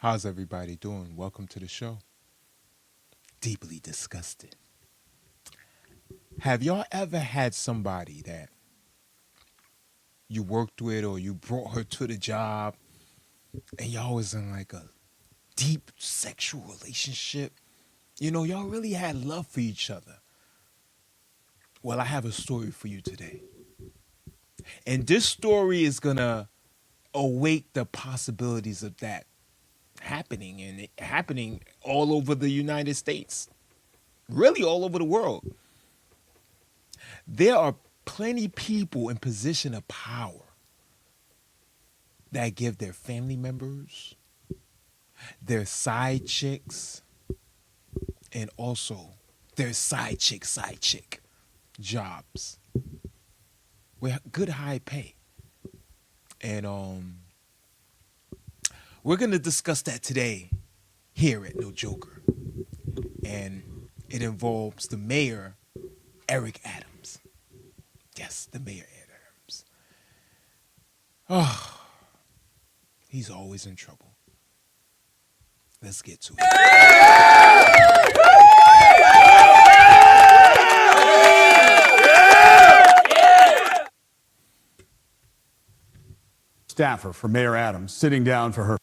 How's everybody doing? Welcome to the show. Deeply disgusted. Have y'all ever had somebody that you worked with or you brought her to the job and y'all was in like a deep sexual relationship? You know, y'all really had love for each other. Well, I have a story for you today. And this story is going to awake the possibilities of that happening and it happening all over the United States, really all over the world. There are plenty people in position of power that give their family members, their side chicks, and also their side chick jobs with good high pay. And we're gonna discuss that today here at No Joker. And it involves the mayor, Eric Adams. Yes, the mayor, Ed Adams. Oh, he's always in trouble. Let's get to it. Staffer for Mayor Adams, sitting down for her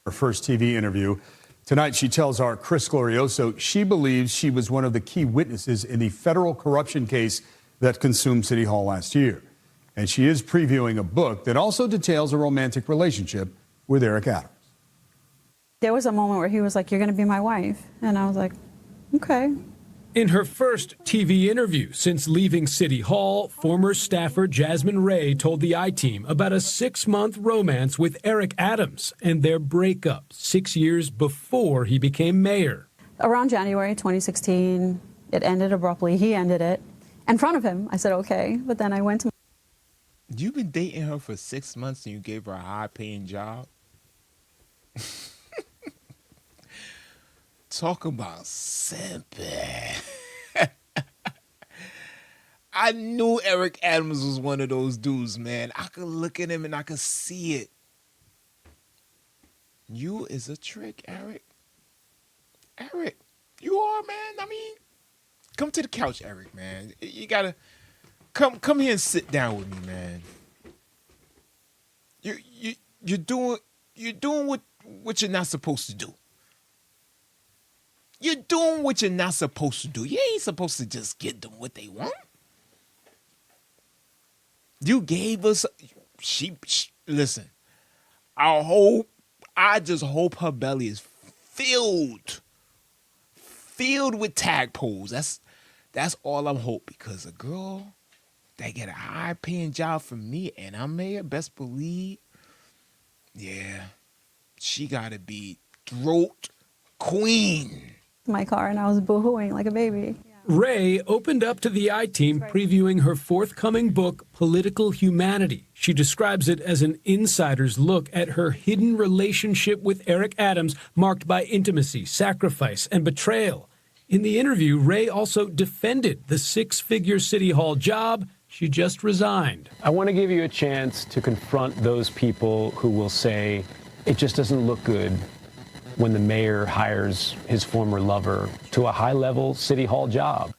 first TV interview. Tonight, she tells our Chris Glorioso she believes she was one of the key witnesses in the federal corruption case that consumed City Hall last year. And she is previewing a book that also details a romantic relationship with Eric Adams. There was a moment where he was like, "You're going to be my wife." And I was like, okay. In her first TV interview since leaving City Hall, former staffer Jasmine Ray told the I-Team about a 6-month romance with Eric Adams and their breakup 6 years before he became mayor. Around January 2016, it ended abruptly. He ended it in front of him. I said, okay. But then I went to... You've been dating her for 6 months and you gave her a high-paying job? Talk about simping. I knew Eric Adams was one of those dudes, man. I could look at him and I could see it. You is a trick, Eric. Eric, you are, man. I mean, come to the couch, Eric, man. You gotta come here and sit down with me, man. You're doing what you're not supposed to do. You're doing what you're not supposed to do. You ain't supposed to just give them what they want. You gave us, listen, I just hope her belly is filled with tadpoles. That's all I'm hoping, because a girl that get a high paying job from me and I'm mayor, best believe, yeah, she gotta be throat queen. my car and I was boohooing like a baby. Ray opened up to the I-Team previewing her forthcoming book, Political Humanity. She describes it as an insider's look at her hidden relationship with Eric Adams, marked by intimacy, sacrifice, and betrayal. In the interview, Ray also defended the 6-figure City Hall job she just resigned. I want to give you a chance to confront those people who will say it just doesn't look good when the mayor hires his former lover to a high-level City Hall job.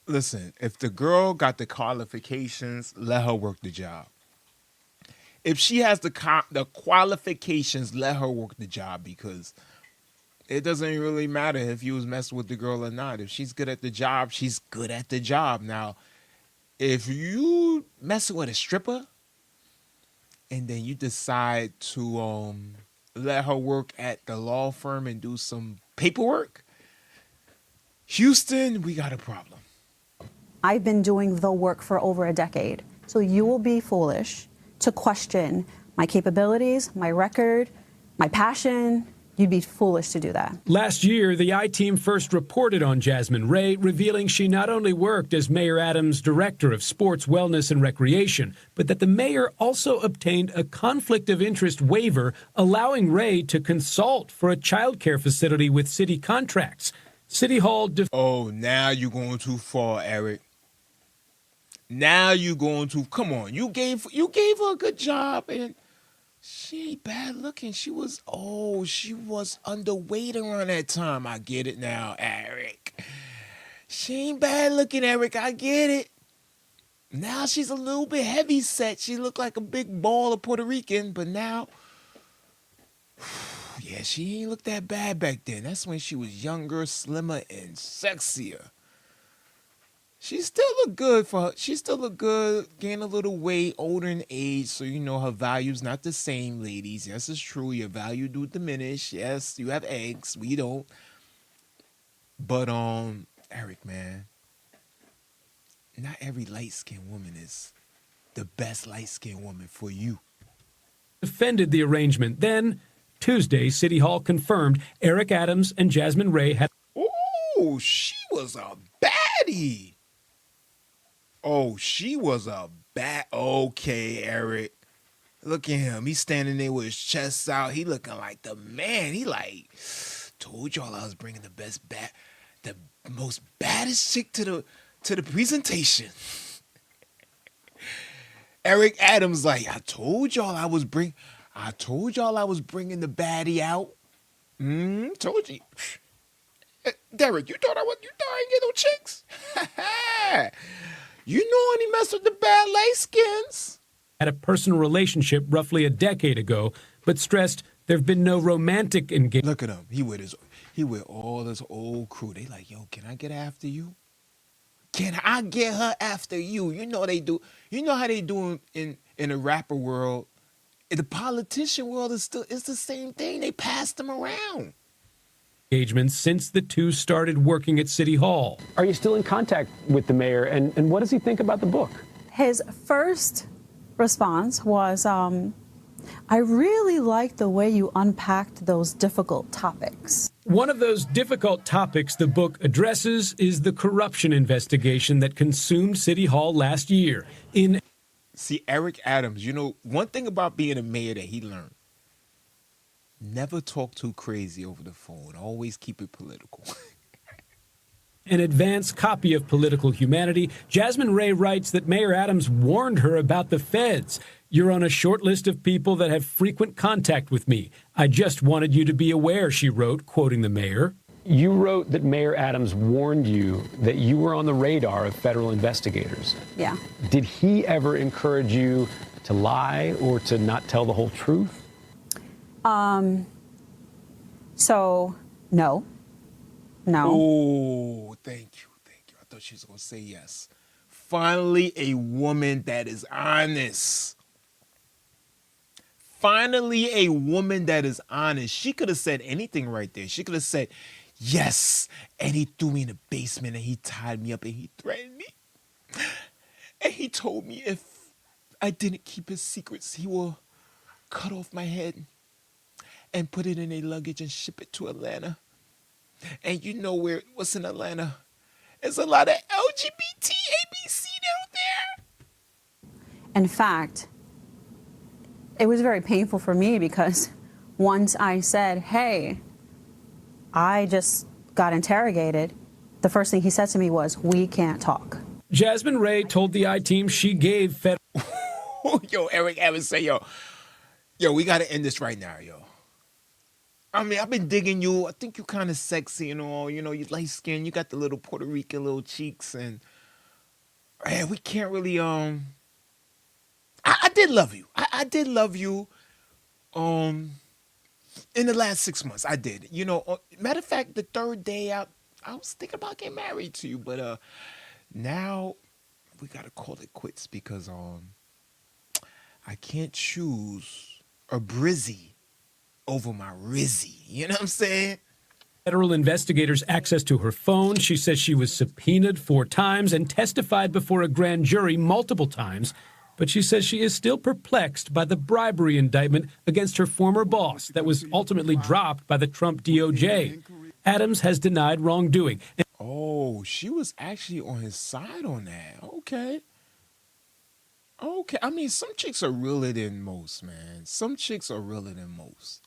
Listen, if the girl got the qualifications, let her work the job. If she has the qualifications, let her work the job, because it doesn't really matter if you was messing with the girl or not. If she's good at the job, she's good at the job. Now, if you messing with a stripper and then you decide to let her work at the law firm and do some paperwork, Houston, we got a problem. I've been doing the work for over a decade. So you will be foolish to question my capabilities, my record, my passion. You'd be foolish to do that. Last year, the I-Team first reported on Jasmine Ray, revealing she not only worked as Mayor Adams' Director of Sports, Wellness, and Recreation, but that the mayor also obtained a conflict of interest waiver, allowing Ray to consult for a child care facility with city contracts. City Hall... Oh, now you're going too far, Eric. Now you're going too... Come on, you gave her a good job, and She ain't bad looking. She was underweight around that time. I get it now, Eric. She ain't bad looking, Eric. I get it. Now she's a little bit heavy set. She looked like a big ball of Puerto Rican, but now, yeah, she ain't looked that bad back then. That's when she was younger, slimmer, and sexier. She still look good she still look good, gain a little weight, older in age, so you know her value's not the same, ladies. Yes, it's true, your value do diminish. Yes, you have eggs, we don't. But Eric, man, not every light-skinned woman is the best light-skinned woman for you. Defended the arrangement. Then, Tuesday, City Hall confirmed Eric Adams and Jasmine Ray had. Oh, she was a baddie. Oh, she was a bad. Okay, Eric. Look at him. He's standing there with his chest out. He looking like the man. He like, told y'all I was bringing the most baddest chick to the presentation. Eric Adams like, I told y'all I was bringing the baddie out. Told you. Derek, you thought I ain't get no chicks? You know I only mess with the bad light skins. Had a personal relationship roughly a decade ago, but stressed there have been no romantic engagement. Look at him. He with all this old crew. They like, yo, can I get after you? Can I get her after you? You know they do. You know how they do in the rapper world. In the politician world it's the same thing. They pass them around. Engagements since the two started working at City Hall. Are you still in contact with the mayor, and what does he think about the book? His first response was, I really like the way you unpacked those difficult topics. One of those difficult topics the book addresses is the corruption investigation that consumed City Hall last year. See, Eric Adams, you know, one thing about being a mayor that he learned, never talk too crazy over the phone. Always keep it political. An advanced copy of Political Humanity, Jasmine Ray writes that Mayor Adams warned her about the feds. You're on a short list of people that have frequent contact with me. I just wanted you to be aware, she wrote, quoting the mayor. You wrote that Mayor Adams warned you that you were on the radar of federal investigators. Yeah. Did he ever encourage you to lie or to not tell the whole truth? So, no. Oh, thank you. I thought she was going to say yes. Finally, a woman that is honest. She could have said anything right there. She could have said, yes, and he threw me in the basement and he tied me up and he threatened me. And he told me if I didn't keep his secrets, he will cut off my head and put it in a luggage and ship it to Atlanta. And you know what's in Atlanta? There's a lot of LGBT ABC down there. In fact, it was very painful for me because once I said, hey, I just got interrogated, the first thing he said to me was, we can't talk. Jasmine Ray told the I-Team she gave federal. Yo, Eric Evans say, yo, we got to end this right now, yo. I mean, I've been digging you. I think you're kind of sexy and all. You know, you light skin. You got the little Puerto Rican little cheeks. And, man, we can't really, I did love you. I did love you in the last 6 months. I did. You know, matter of fact, the third day I was thinking about getting married to you. But now we got to call it quits because I can't choose a Brizzy over my Rizzy. You know what I'm saying? Federal investigators access to her phone. She says she was subpoenaed 4 times and testified before a grand jury multiple times. But she says she is still perplexed by the bribery indictment against her former boss that was ultimately dropped by the Trump DOJ. Adams has denied wrongdoing. Oh, she was actually on his side on that. Okay. I mean, some chicks are realer than most, man. Some chicks are realer than most.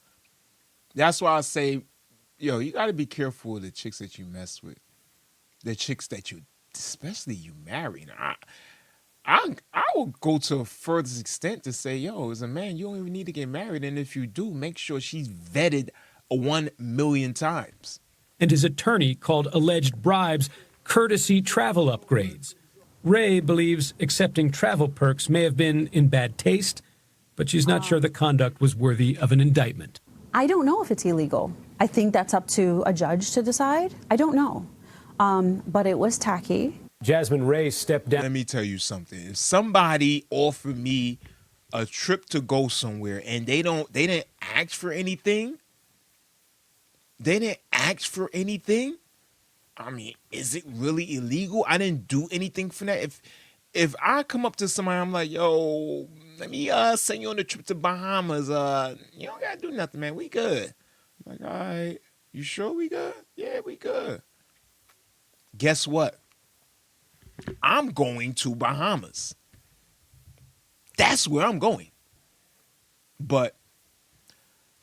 That's why I say, yo, you got to be careful of the chicks that you mess with. The chicks that especially you marry. Now, I would go to a furthest extent to say, yo, as a man, you don't even need to get married, and if you do, make sure she's vetted 1,000,000 times. And his attorney called alleged bribes courtesy travel upgrades. Ray believes accepting travel perks may have been in bad taste, but she's not sure the conduct was worthy of an indictment. I don't know if it's illegal. I think that's up to a judge to decide. I don't know. But it was tacky. Jasmine Ray stepped down. Let me tell you something. If somebody offered me a trip to go somewhere and they didn't ask for anything, I mean, is it really illegal? I didn't do anything for that. If I come up to somebody, I'm like, yo, let me send you on a trip to Bahamas. You don't gotta do nothing, man. We good. I'm like, all right, you sure we good? Yeah, we good. Guess what? I'm going to Bahamas. That's where I'm going. But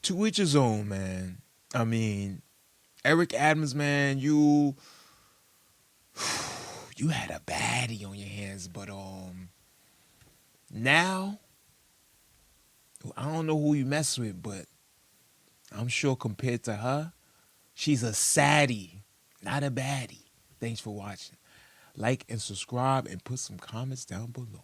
to each his own, man. I mean, Eric Adams, man, you had a baddie on your hands, but now I don't know who you mess with, but I'm sure compared to her, she's a saddie, not a baddie. Thanks for watching. Like and subscribe and put some comments down below.